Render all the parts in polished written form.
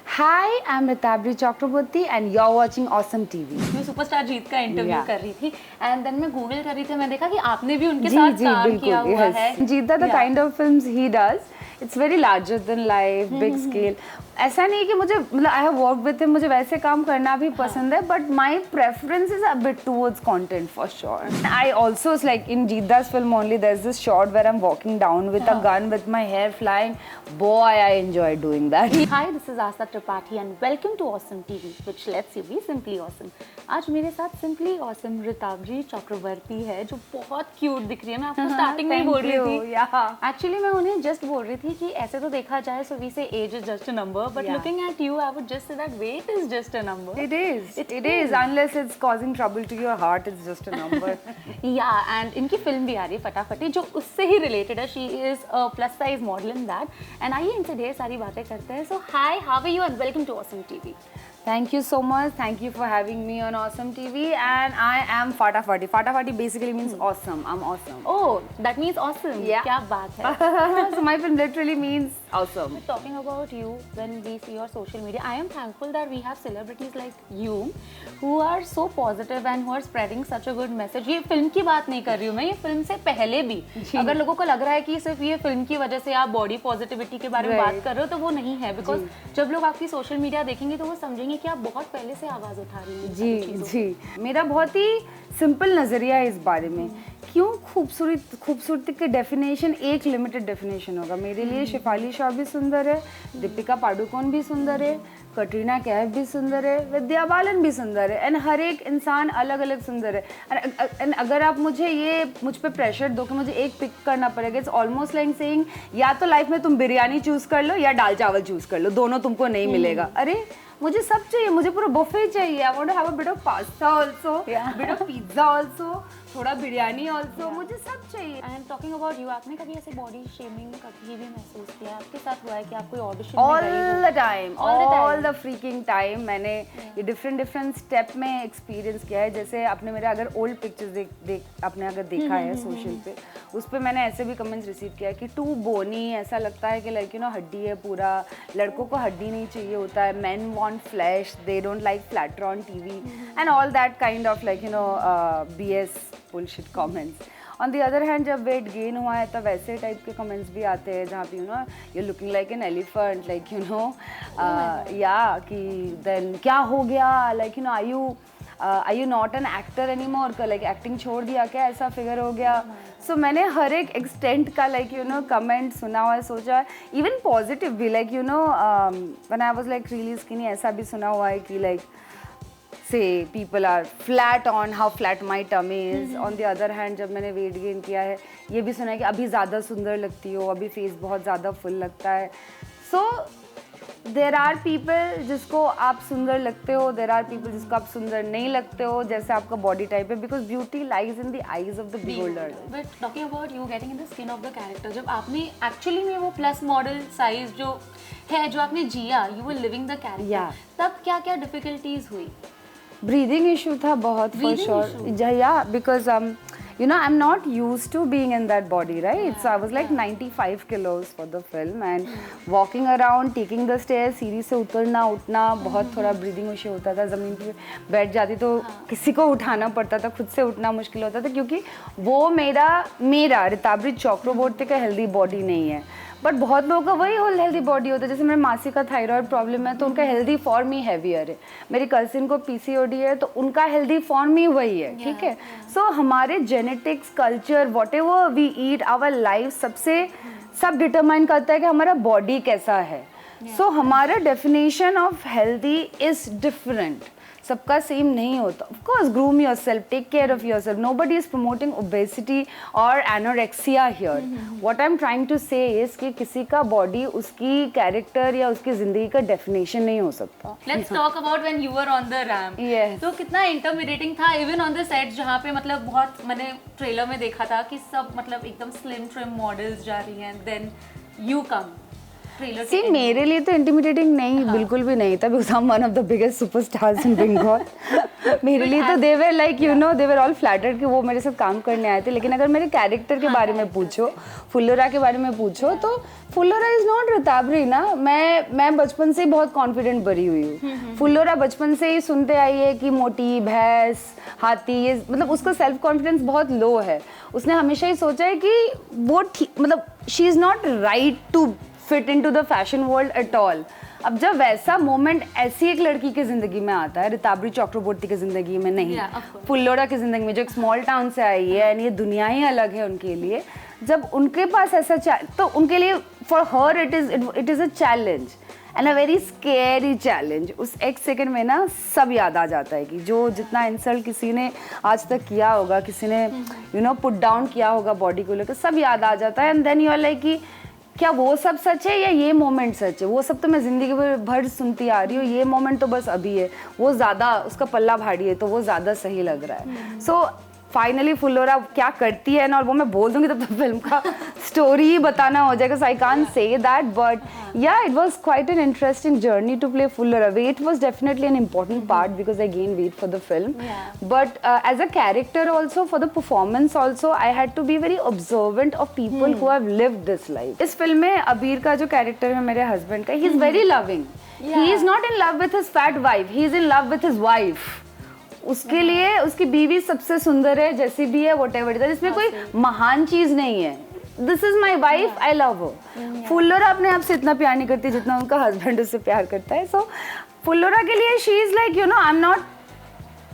Hi, I'm Ritabri Chakraborty and you're watching Awesome TV. मैं superstar जीत का interview Yeah. कर रही थी एंड देन मैं गूगल कर रही थी, मैं देखा कि आपने भी उनके जी साथ जी काम किया बिल्कुल हुआ yes. है. Jeeta, the Yeah. kind of films he does, it's very larger than life, big scale. ऐसा नहीं कि मुझे मतलब I have work with him, मुझे वैसे काम करना भी पसंद है, but my preference is a bit towards content for sure. I also like in जीदा's film only there's this shot where I'm walking down with a gun with my hair flying. Boy, I enjoy doing that. Hi, this is Asa Tripathi and welcome to Awesome TV, which lets you be simply awesome. आज मेरे साथ simply awesome रिताब्री चक्रवर्ती है जो बहुत cute दिख रही है. मैं आपको स्टार्टिंग में ही बोल रही थी. एक्चुअली मैं उन्हें जस्ट बोल रही थी कि ऐसे तो देखा जाए so we say age is just a number, but looking at you I would just say that weight is just a number. It is unless it's causing trouble to your heart, it's just a number. Yeah and इनकी film भी आ रही है फटाफटी जो उससे ही related है. She is a plus size model in that. And आइए इनसे ढेर सारी बातें करते हैं. So hi, how are you and welcome to awesome TV. Thank you so much. Thank you for having me on Awesome TV. And I am Fata Fati. Fata Fati basically means awesome. I'm awesome. Oh, that means awesome. Yeah. क्या बात है. So my film literally means awesome. Talking about you, when we see your social media, I am thankful that we have celebrities like you who are so positive and who are spreading such a good message. ये film की बात नहीं कर रही हूँ मैं, ये film से पहले भी अगर लोगों को लग रहा है कि सिर्फ ये फिल्म की वजह से आप बॉडी पॉजिटिविटी के बारे में बात कर रहे हो तो वो नहीं है. बिकॉज जब लोग आपकी सोशल मीडिया देखेंगे तो वो समझेंगे कि आप बहुत पहले से आवाज उठा रही हैं. जी. मेरा बहुत ही सिंपल नजरिया है इस बारे में. क्यों खूबसूरती की डेफिनेशन एक लिमिटेड डेफिनेशन होगा. मेरे लिए शेफाली शाह भी सुंदर है, दीपिका पादुकोण भी सुंदर है, कटरीना कैफ भी सुंदर है, विद्या बालन भी सुंदर है. एंड हर एक इंसान अलग अलग सुंदर है. एंड अगर आप मुझ पे प्रेशर दो कि मुझे एक पिक करना पड़ेगा, इट्स ऑलमोस्ट लाइक सेइंग या तो लाइफ में तुम बिरयानी चूज कर लो या दाल चावल चूज कर लो, दोनों तुमको नहीं मिलेगा. अरे मुझे सब चाहिए, मुझे पूरा बुफे चाहिए. I want to have a bit of pasta also, bit of pizza also, थोड़ा बिरयानी आल्सो, मुझे सब चाहिए. एंड टॉकिंग अबाउट यू, आपने कभी ऐसे बॉडी शेमिंग कभी भी महसूस किया? आपके साथ हुआ है कि आप कोई audition all the time, all the freaking time. मैंने ये डिफरेंट स्टेप में एक्सपीरियंस किया है. जैसे आपने मेरे अगर ओल्ड पिक्चर्स आपने अगर देखा है सोशल पे, उस पर मैंने ऐसे भी कमेंट्स रिसीव किया कि टू बोनी, ऐसा लगता है कि लाइक यू नो हड्डी है पूरा. लड़कों को हड्डी नहीं चाहिए होता है. Main want flesh, they don't like flatter on TV and all that kind of like you know BS bullshit comments. On the other hand, जब वेट गेन हुआ है तब वैसे टाइप के कमेंट्स भी आते हैं जहाँ पे you know you're looking like an elephant, like you know कि then क्या हो गया, like you know are you not an actor anymore, like acting छोड़ दिया क्या, ऐसा फिगर हो गया. सो मैंने हर एक एक्सटेंट का लाइक यू नो कमेंट सुना हुआ है, सोचा इवन पॉजिटिव भी like you know when I was like really skinny, ऐसा भी सुना हुआ है कि like say people are flat on how flat my tummy is. On the other hand जब मैंने वेट गेन किया है ये भी सुना है कि अभी ज़्यादा सुंदर लगती हो, अभी फेस बहुत ज़्यादा फुल लगता है. सो देर आर पीपल जिसको आप सुंदर लगते हो, देर आर पीपल जिसको आप सुंदर नहीं लगते हो, जैसे आपका बॉडी टाइप है. Because beauty lies in the eyes of the beholder. But talking about you getting in the skin of the character, जब आपने एक्चुअली में वो प्लस मॉडल साइज जो है जो आपने जिया, you were living the character, तब क्या क्या डिफिकल्टीज हुई? ब्रीदिंग इशू था बहुत for sure. Yeah because you know I'm not used to being in that body, right? So I was like 95 kilos for the film and walking around, taking the stairs, सीढ़ी से उतरना उठना बहुत थोड़ा breathing issue होता था. ज़मीन पे बैठ जाती तो किसी को उठाना पड़ता था, खुद से उठना मुश्किल होता था क्योंकि वो मेरा रिताब्री चक्रवर्ती का हेल्दी बॉडी नहीं है. बट बहुत लोगों का वही हेल्दी बॉडी होता है. जैसे मेरे मासी का थायराइड प्रॉब्लम है तो उनका हेल्दी फॉर्म ही हैवियर है. मेरी कजिन को पीसीओडी है तो उनका हेल्दी फॉर्म ही वही है. ठीक है. सो हमारे genetics, culture, whatever we eat, our life सब डिटरमाइन करता है कि हमारा बॉडी कैसा है. सो हमारा definition of healthy is different. सबका सेम नहीं होता. Of course groom yourself, take care of yourself. Nobody is promoting obesity or anorexia here. What I am trying to say is कि किसी का बॉडी उसकी कैरेक्टर या उसकी जिंदगी का डेफिनेशन नहीं हो सकता. Let's talk about when you were on the ramp. तो कितना इंटरमिडिएटिंग था इवन ऑन द सेट, जहाँ पे मतलब बहुत मैंने ट्रेलर में देखा था कि सब मतलब एकदम स्लिम ट्रिम मॉडल्स जा रही हैं, then you come. Trailer see मेरे लिए तो इंटिमिडेटिंग नहीं, बिल्कुल भी नहीं था, because I am one of the biggest superstars in Bengal. मेरे लिए तो they were like you know they were all flattered कि वो मेरे साथ काम करने आए थे। लेकिन अगर मेरे कैरेक्टर के बारे में पूछो, फुल्लोरा के बारे में पूछो, तो फुल्लोरा इज नॉट रिताबरी ना। मैं बचपन से ही बहुत कॉन्फिडेंट भरी हुई हूँ। फुल्लोरा बचपन से ही सुनते आई है कि मोटी, भैंस, हाथी, ये मतलब उसका सेल्फ कॉन्फिडेंस बहुत लो है। उसने हमेशा ही सोचा है कि वो ठीक, मतलब she is not right to fit into the fashion world at all. अब जब वैसा मोमेंट ऐसी एक लड़की की जिंदगी में आता है, रिताबरी चक्रवर्ती की जिंदगी में नहीं, फुल्लोरा की जिंदगी में जो एक स्मॉल टाउन से आई है एंड ये दुनिया ही अलग है उनके लिए, जब उनके पास ऐसा तो उनके लिए for her it is a challenge and a very scary challenge. उस एक सेकंड में ना सब याद आ जाता है कि जो जितना इंसल्ट किसी ने आज तक किया होगा, किसी ने यू नो पुट डाउन किया होगा बॉडी को लेकर, सब याद आ जाता है। And then you are like कि क्या वो सब सच है या ये मोमेंट सच है? वो सब तो मैं जिंदगी भर सुनती आ रही हूँ, ये मोमेंट तो बस अभी है, वो ज़्यादा उसका पल्ला भारी है, तो वो ज़्यादा सही लग रहा है। सो फाइनली फुल्लोरा क्या करती है ना, और वो मैं बोल दूंगी तब तो फिल्म का स्टोरी ही बताना हो जाएगा, so I can't say that, but yeah, it was quite an interesting journey to play Fullora. Weight was definitely an important part because I gained weight for the film. Yeah. But as a character also, for the performance also, I had to be very observant of people who have lived this life. इस film में अबीर का जो character है मेरे husband का, he is very loving. He is not in love with his fat wife. He is in love with his wife. उसके लिए उसकी बीवी सबसे सुंदर है, जैसी भी है, whatever it is. इसमें कोई महान चीज नहीं है. This is my wife, I love her. फुल्लोरा अपने आप से इतना प्यार नहीं करती जितना उनका हस्बैंड उससे प्यार करता है। सो फुल्लोरा के लिए she is like you no I am not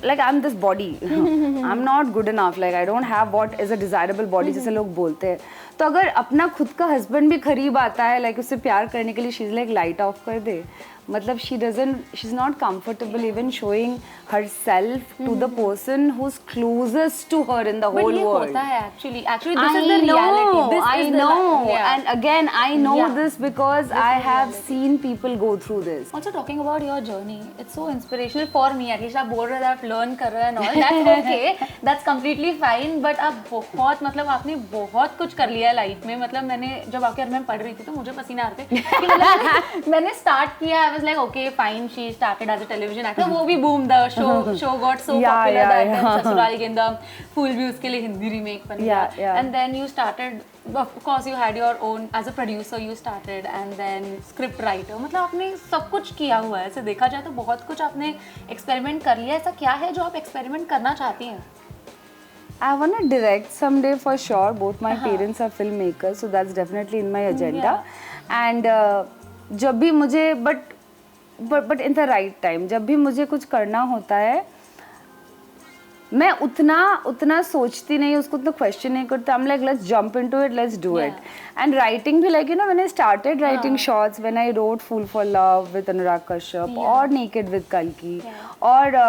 like I'm this body. I'm not good enough. Like I don't have what is a desirable body जैसे लोग बोलते हैं। तो अगर अपना खुद का हस्बैंड भी करीब आता है लाइक उससे प्यार करने के लिए, she is like light of कर दे। मतलब she is not comfortable even showing herself to the person who's closest to her in the whole ये world. होता है actually this is the reality. This I is the know, yeah. and again I know Yeah. this because I have seen people go through this. Also talking about your journey, it's so inspirational for me. At least आप बोल रहे थे आप learn कर रहे हैं and all. That's okay. That's completely fine. But आप बहुत मतलब आपने बहुत कुछ कर लिया है लाइफ में. मतलब मैंने जब आपके बारे में पढ़ रही थी तो मुझे पसीना आ रहे थे. कि मतलब मैंने स्टार्ट किया, I was like okay fine, she started as a television actor. वो भी boom, the show got so popular that then ससुराल गेंदा फूल भी उसके लिए हिंदी रीमेक बन गया. And then you started, of course you had your own as a producer, you started and then script writer. मतलब आपने सब कुछ किया हुआ है. ऐसे देखा जाए तो बहुत कुछ आपने एक्सपेरिमेंट कर लिया. ऐसा क्या है जो आप एक्सपेरिमेंट करना चाहती हैं? I want to direct someday for sure. Both my parents are filmmakers, so that's definitely in my agenda. And जब भी मुझे but in the right time, जब भी मुझे कुछ करना होता है मैं उतना सोचती नहीं, उसको उतना क्वेश्चन नहीं करती. I'm like let's jump into it, let's do it. And writing भी like you know when I started writing shorts, when I wrote Fool for Love with Anurag Kashyap और Naked with Kalki और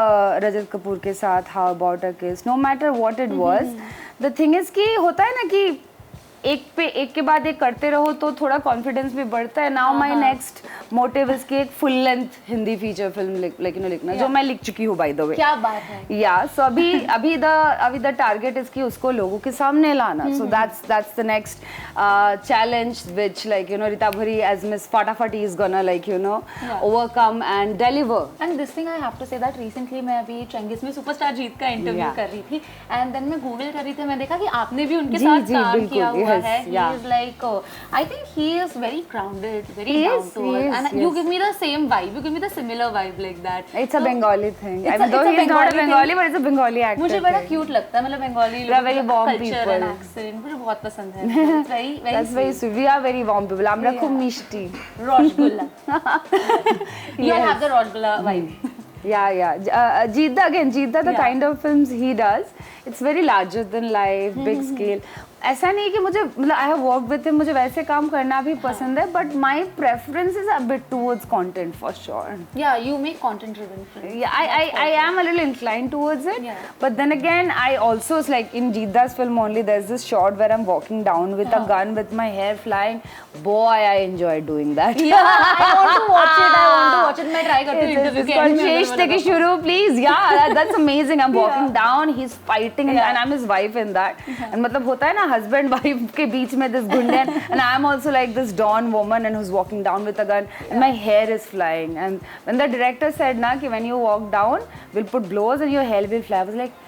रजत कपूर के साथ How About a Kiss, no matter what it was, the thing is कि होता है ना कि एक के बाद एक करते रहो तो थोड़ा कॉन्फिडेंस भी बढ़ता है. Now my next motive is कि एक full length Hindi feature film लिखना, जो मैं लिख चुकी हूँ बाय द वे. क्या बात है. या सो अभी द टारगेट इज कि उसको लोगों के सामने लाना. So that's the next challenge which like you know Ritabhari as Miss Fatafati is gonna like you know overcome and deliver. And this thing I have to say that recently मैं अभी Genghis में superstar जीत का इंटरव्यू कर रही थी and then मैं Google कर रही थी, मैं देखा कि आपने भी उनके साथ काम किया हुआ है. He is like I think he is very grounded, very down to earth, and you give me the same vibe, you give me the similar vibe like that. It's a Bengali thing. I mean though he is not a Bengali but it's a Bengali actor. मुझे बड़ा cute लगता है, मतलब बंगाली लोग का culture and accent मुझे बहुत पसंद है. It's very very sweet. We are very warm people. আমরা খুব মিষ্টি. Rosgulla. You have the Rosgulla vibe. Yeah. Jeeta, the kind of films he does, it's very larger than life, big scale. ऐसा नहीं कि मुझे मतलब I have worked with him, मुझे वैसे काम करना भी पसंद है, but my preference is a bit towards content for sure. Yeah you make content driven films. Yeah, I am a little inclined towards it. But then again, I also like in Jeeta's film only there's this shot where I'm walking down with a gun with my hair flying. Boy, I enjoy doing that. Yeah, I want to watch watch it. मैं try करती हूँ interview के end में अगर शेष मैं take लगा shuru please. Yeah, that's amazing. I'm walking down, he's fighting, and I'm his wife in that. And मतलब होता है ना husband wife के बीच में this गुंडन, and I'm also like this dawn woman and who's walking down with a gun, and my hair is flying. And when the director said ना कि when you walk down, we'll put blows and your hair will fly. I was like,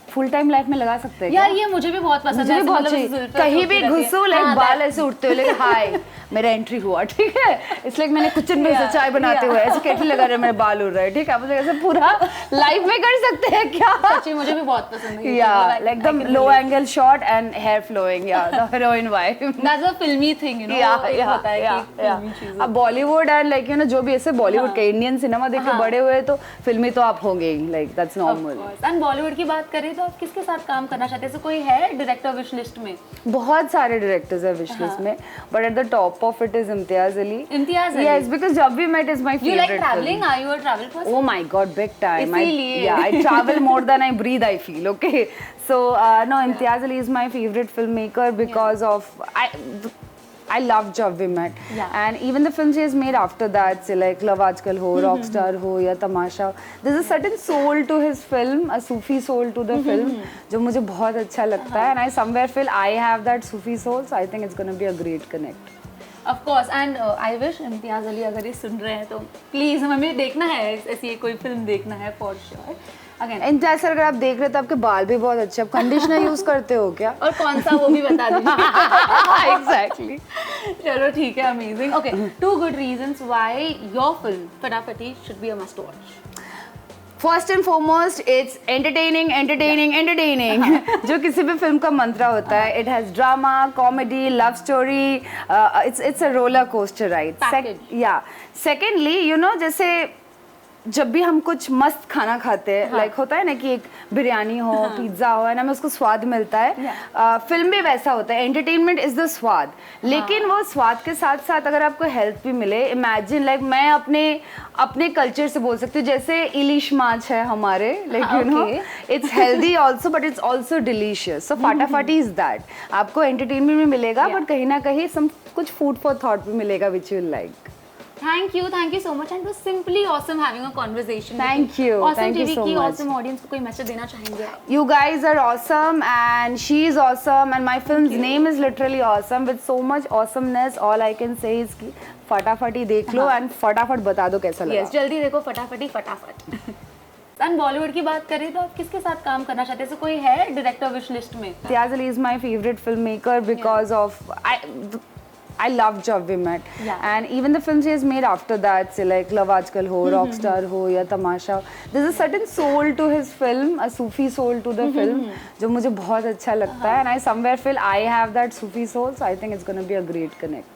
full time life में लगा सकते हैं यार ये मुझे भी बहुत पसंद है, मुझे भी बहुत मतलब चाहिए जुल्फ़े कहीं भी उठती रहती है। घुसो लाइक हाँ, बाल ऐसे उठते हुए लाइक हाय मेरा एंट्री हुआ ठीक है इसलिए मैंने किचन में से चाय बनाते हुए ऐसे केटली लगा रहे मेरे बाल उड़ रहे हैं ठीक है मुझे ऐसे पूरा लाइफ में कर सकते हैं क्या सच्ची मुझे भी बहुत पसंद है या like the low angle shot and hair flowing या the heroine wife that's a फिल्मी थिंग यू नो होता है कि फिल्मी चीज़ अब Bollywood and like you no जो भी ऐसे बॉलीवुड के इंडियन सिनेमा देख के बड़े हुए तो फिल्मी तो आप होंगे ही like that's normal and Bollywood की बात करें तो आप किसके साथ काम करना चाहते हैं? कोई है डायरेक्टर विश लिस्ट में? बहुत सारे डायरेक्टर्स है विश लिस्ट में but at the top of it is Imtiaz Ali Imtiaz Ali yes because जब भी met is my you like favourite travelling, are you a travel person? Oh my God, big time. इसीलिए। Yeah, I travel more than I breathe, I feel, okay? So, no, Imtiaz Ali is my favorite filmmaker because of, I love Jab We Met. Yeah. And even the films he has made after that, say like Love Aajkal ho, Rockstar ho, ya Tamasha, there's a certain soul to his film, a Sufi soul to the film, जो मुझे बहुत अच्छा लगता है. And I somewhere feel I have that Sufi soul, so I think it's going to be a great connect. Of course, and I wish Imtiaz Ali अगर ये सुन रहे हैं तो प्लीज हमें देखना है, ऐसी कोई फिल्म देखना है for sure. Again Imtiaz sir अगर आप देख रहे हो तो आपके बाल भी बहुत अच्छे, आप कंडीशनर यूज करते हो क्या? और कौन सा वो भी बता दीजिए. Exactly. चलो ठीक है, amazing. Okay, 2 good reasons why your film फटाफटी should be a must watch. First and foremost it's entertaining entertaining entertaining जो किसी भी फिल्म का मंत्रा होता है. It has drama, comedy, love story, it's a roller coaster ride. या secondly you know जैसे जब भी हम कुछ मस्त खाना खाते हैं लाइक होता है ना कि एक बिरयानी हो, पिज्ज़ा हो है ना, हमें उसको स्वाद मिलता है. फिल्म भी वैसा होता है. एंटरटेनमेंट इज द स्वाद, लेकिन वो स्वाद के साथ साथ अगर आपको हेल्थ भी मिले. इमेजिन लाइक मैं अपने कल्चर से बोल सकती हूँ जैसे इलिश माछ है हमारे like you know it's healthy also but it's also delicious. So फाटाफाटी इज दैट. आपको एंटरटेनमेंट भी मिलेगा बट कहीं ना कहीं कुछ फूड फॉर थॉट भी मिलेगा which you like. Thank you so much, and it was simply awesome having a conversation. Thank you. Awesome Thank you TV so की much. awesome audience को कोई मैसेज देना चाहेंगे? You guys are awesome and she is awesome and my film's name is literally awesome with so much awesomeness. All I can say is कि फटाफटी देख लो and फटाफट बता दो कैसा लगा. Yes, जल्दी देखो फटाफट. एंड बॉलीवुड की बात करें तो आप किसके साथ काम करना चाहते हैं? कोई है डायरेक्टर विश लिस्ट में? Imtiaz Ali is my favorite filmmaker because of I love Jab We Met. And even the films he has made after that, say like Love Aajkal ho, Rockstar ho, ya Tamasha, there's a certain soul to his film, a Sufi soul to the film, जो मुझे बहुत अच्छा लगता है. And I somewhere feel I have that Sufi soul, so I think it's going to be a great connect.